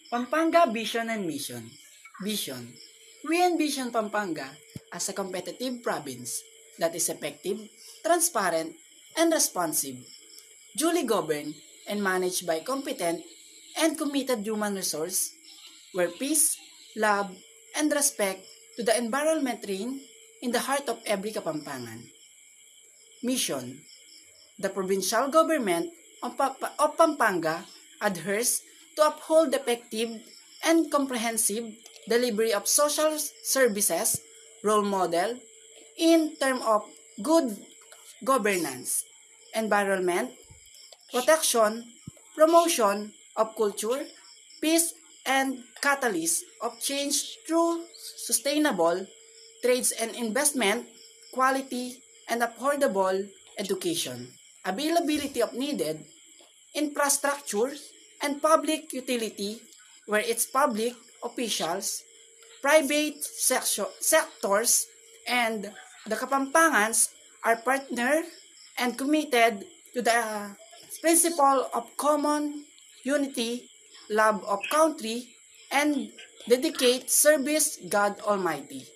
Pampanga Vision and Mission. Vision. We envision Pampanga as a competitive province that is effective, transparent, and responsive, duly governed and managed by competent and committed human resource, where peace, love, and respect to the environment reign in the heart of every Kapampangan. Mission. The provincial government of Pampanga adheres to uphold effective and comprehensive delivery of social services, role model in terms of good governance, environment, protection, promotion of culture, peace, and catalyst of change through sustainable trades and investment, quality, and affordable education, availability of needed infrastructure, and public utility where its public officials, private sectors, and the Kapampangans are partner and committed to the principle of common unity, love of country, and dedicate service God Almighty.